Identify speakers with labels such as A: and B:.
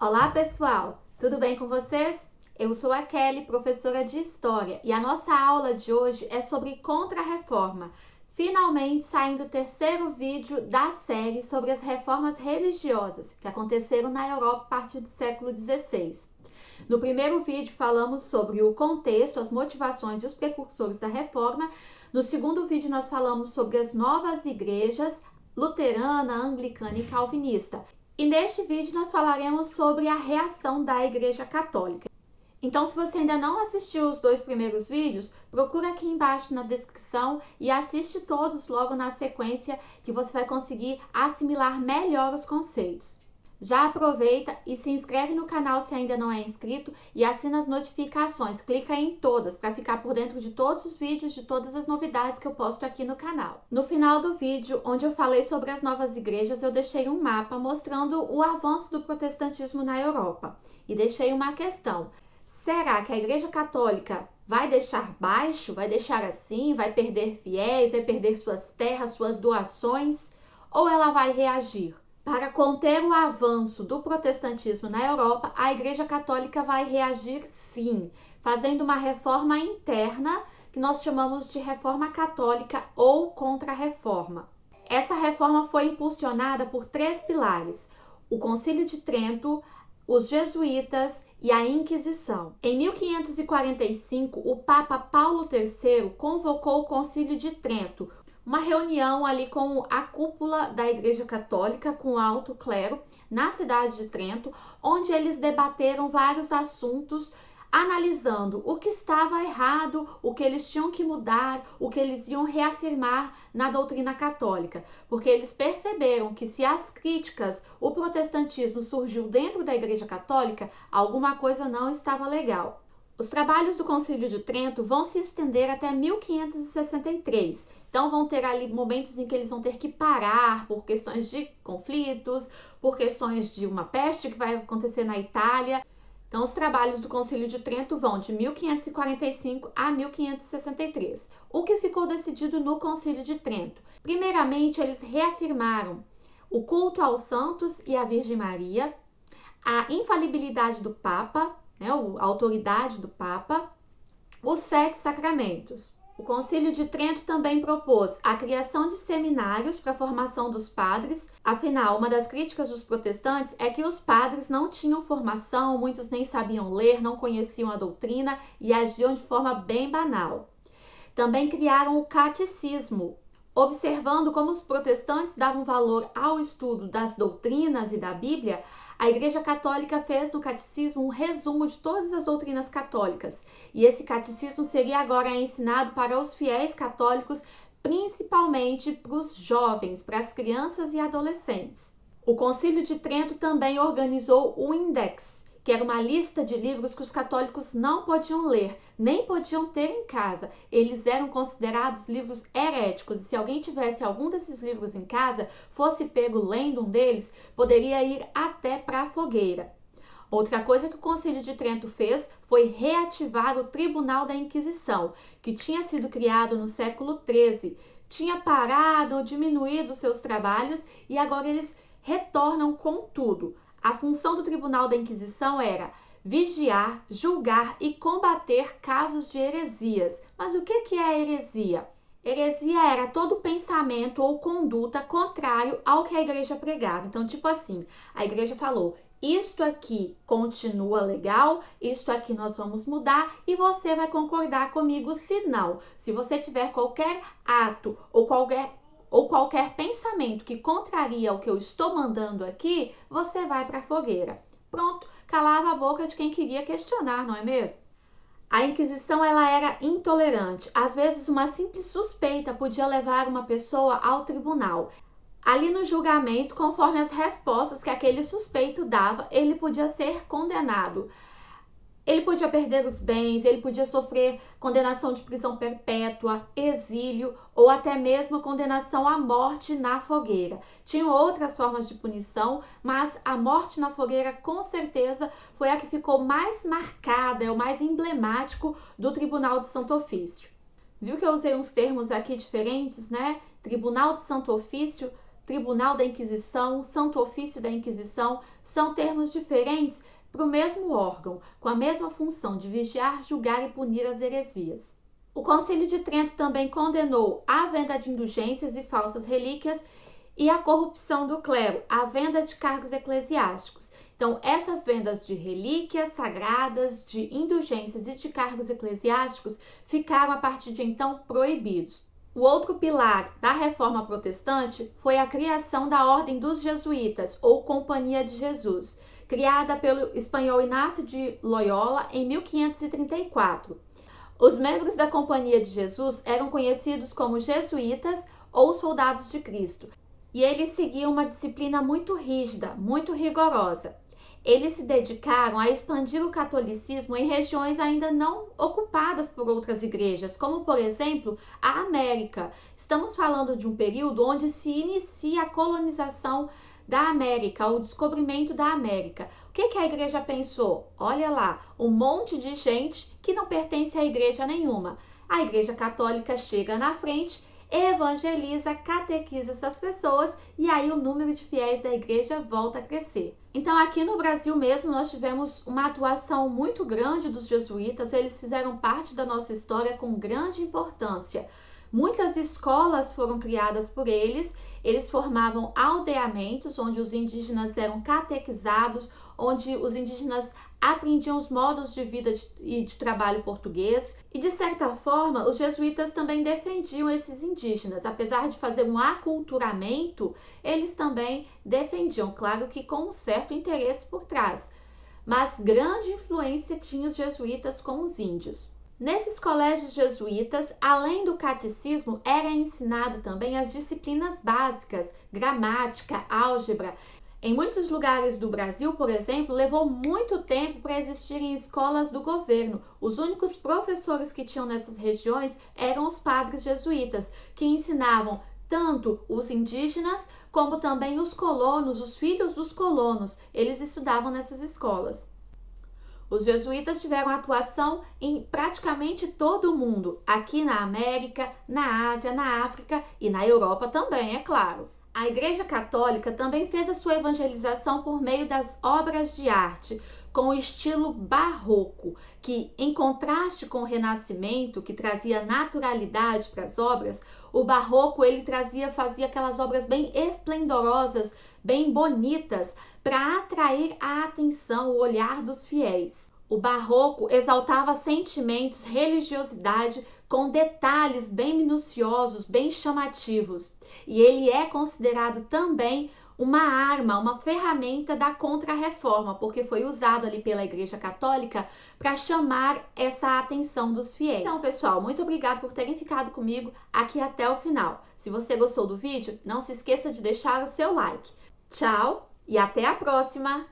A: Olá, pessoal! Tudo bem com vocês? Eu sou a Kelly, professora de História, e a nossa aula de hoje é sobre Contra-Reforma. Finalmente saindo o terceiro vídeo da série sobre as reformas religiosas que aconteceram na Europa a partir do século XVI. No primeiro vídeo falamos sobre o contexto, as motivações e os precursores da reforma. No segundo vídeo nós falamos sobre as novas igrejas luterana, anglicana e calvinista. E neste vídeo nós falaremos sobre a reação da Igreja Católica. Então, se você ainda não assistiu os dois primeiros vídeos, procura aqui embaixo na descrição e assiste todos logo na sequência, que você vai conseguir assimilar melhor os conceitos. Já aproveita e se inscreve no canal se ainda não é inscrito e assina as notificações. Clica em todas para ficar por dentro de todos os vídeos, de todas as novidades que eu posto aqui no canal. No final do vídeo, onde eu falei sobre as novas igrejas, eu deixei um mapa mostrando o avanço do protestantismo na Europa. E deixei uma questão: será que a Igreja Católica vai deixar baixo? Vai deixar assim? Vai perder fiéis? Vai perder suas terras, suas doações? Ou ela vai reagir? Para conter o avanço do protestantismo na Europa, a Igreja Católica vai reagir sim, fazendo uma reforma interna que nós chamamos de reforma católica ou contra-reforma. Essa reforma foi impulsionada por três pilares: o Concílio de Trento, os jesuítas e a Inquisição. Em 1545, o Papa Paulo III convocou o Concílio de Trento, uma reunião ali com a cúpula da Igreja Católica, com o alto clero, na cidade de Trento, onde eles debateram vários assuntos, analisando o que estava errado, o que eles tinham que mudar, o que eles iam reafirmar na doutrina católica, porque eles perceberam que se as críticas, o protestantismo surgiu dentro da Igreja Católica, alguma coisa não estava legal. Os trabalhos do Concílio de Trento vão se estender até 1563. Então vão ter ali momentos em que eles vão ter que parar por questões de conflitos, por questões de uma peste que vai acontecer na Itália. Então os trabalhos do Concílio de Trento vão de 1545 a 1563. O que ficou decidido no Concílio de Trento? Primeiramente, eles reafirmaram o culto aos santos e à Virgem Maria, a infalibilidade do Papa, a autoridade do Papa, os 7 sacramentos. O Concílio de Trento também propôs a criação de seminários para a formação dos padres. Afinal, uma das críticas dos protestantes é que os padres não tinham formação, muitos nem sabiam ler, não conheciam a doutrina e agiam de forma bem banal. Também criaram o catecismo, observando como os protestantes davam valor ao estudo das doutrinas e da Bíblia. A Igreja Católica fez no catecismo um resumo de todas as doutrinas católicas, e esse catecismo seria agora ensinado para os fiéis católicos, principalmente para os jovens, para as crianças e adolescentes. O Concílio de Trento também organizou o Index, que era uma lista de livros que os católicos não podiam ler, nem podiam ter em casa. Eles eram considerados livros heréticos, e se alguém tivesse algum desses livros em casa, fosse pego lendo um deles, poderia ir até para a fogueira. Outra coisa que o Concílio de Trento fez foi reativar o Tribunal da Inquisição, que tinha sido criado no século XIII, tinha parado ou diminuído seus trabalhos e agora eles retornam com tudo. A função do Tribunal da Inquisição era vigiar, julgar e combater casos de heresias. Mas o que é heresia? Heresia era todo pensamento ou conduta contrário ao que a igreja pregava. Então, tipo assim, a igreja falou: isto aqui continua legal, isto aqui nós vamos mudar e você vai concordar comigo se não. Se você tiver qualquer ato ou qualquer pensamento que contraria o que eu estou mandando aqui, você vai para a fogueira. Pronto, calava a boca de quem queria questionar, não é mesmo? A Inquisição ela era intolerante. Às vezes, uma simples suspeita podia levar uma pessoa ao tribunal. Ali no julgamento, conforme as respostas que aquele suspeito dava, ele podia ser condenado. Ele podia perder os bens, ele podia sofrer condenação de prisão perpétua, exílio ou até mesmo condenação à morte na fogueira. Tinham outras formas de punição, mas a morte na fogueira com certeza foi a que ficou mais marcada, é o mais emblemático do Tribunal de Santo Ofício. Viu que eu usei uns termos aqui diferentes, né? Tribunal de Santo Ofício, Tribunal da Inquisição, Santo Ofício da Inquisição, são termos diferentes para o mesmo órgão, com a mesma função de vigiar, julgar e punir as heresias. O Concílio de Trento também condenou a venda de indulgências e falsas relíquias e a corrupção do clero, a venda de cargos eclesiásticos. Então, essas vendas de relíquias sagradas, de indulgências e de cargos eclesiásticos ficaram a partir de então proibidos. O outro pilar da reforma protestante foi a criação da Ordem dos Jesuítas, ou Companhia de Jesus, criada pelo espanhol Inácio de Loyola em 1534. Os membros da Companhia de Jesus eram conhecidos como jesuítas ou soldados de Cristo, e eles seguiam uma disciplina muito rígida, muito rigorosa. Eles se dedicaram a expandir o catolicismo em regiões ainda não ocupadas por outras igrejas, como, por exemplo, a América. Estamos falando de um período onde se inicia a colonização da América, o descobrimento da América. O que a igreja pensou? Olha lá, um monte de gente que não pertence a igreja nenhuma. A Igreja Católica chega na frente, evangeliza, catequiza essas pessoas e aí o número de fiéis da igreja volta a crescer. Então aqui no Brasil mesmo nós tivemos uma atuação muito grande dos jesuítas, eles fizeram parte da nossa história com grande importância. Muitas escolas foram criadas por eles, eles formavam aldeamentos onde os indígenas eram catequizados, onde os indígenas aprendiam os modos de vida e de trabalho português. E de certa forma, os jesuítas também defendiam esses indígenas. Apesar de fazer um aculturamento, eles também defendiam, claro que com um certo interesse por trás. Mas grande influência tinham os jesuítas com os índios. Nesses colégios jesuítas, além do catecismo, era ensinado também as disciplinas básicas, gramática, álgebra. Em muitos lugares do Brasil, por exemplo, levou muito tempo para existirem escolas do governo. Os únicos professores que tinham nessas regiões eram os padres jesuítas, que ensinavam tanto os indígenas como também os colonos, os filhos dos colonos. Eles estudavam nessas escolas. Os jesuítas tiveram atuação em praticamente todo o mundo, aqui na América, na Ásia, na África e na Europa também, é claro. A Igreja Católica também fez a sua evangelização por meio das obras de arte, com o estilo barroco, que, em contraste com o Renascimento, que trazia naturalidade para as obras, o barroco fazia aquelas obras bem esplendorosas, bem bonitas, para atrair a atenção, o olhar dos fiéis. O barroco exaltava sentimentos, religiosidade, com detalhes bem minuciosos, bem chamativos. E ele é considerado também uma arma, uma ferramenta da Contra-Reforma, porque foi usado ali pela Igreja Católica para chamar essa atenção dos fiéis. Então, pessoal, muito obrigada por terem ficado comigo aqui até o final. Se você gostou do vídeo, não se esqueça de deixar o seu like. Tchau e até a próxima!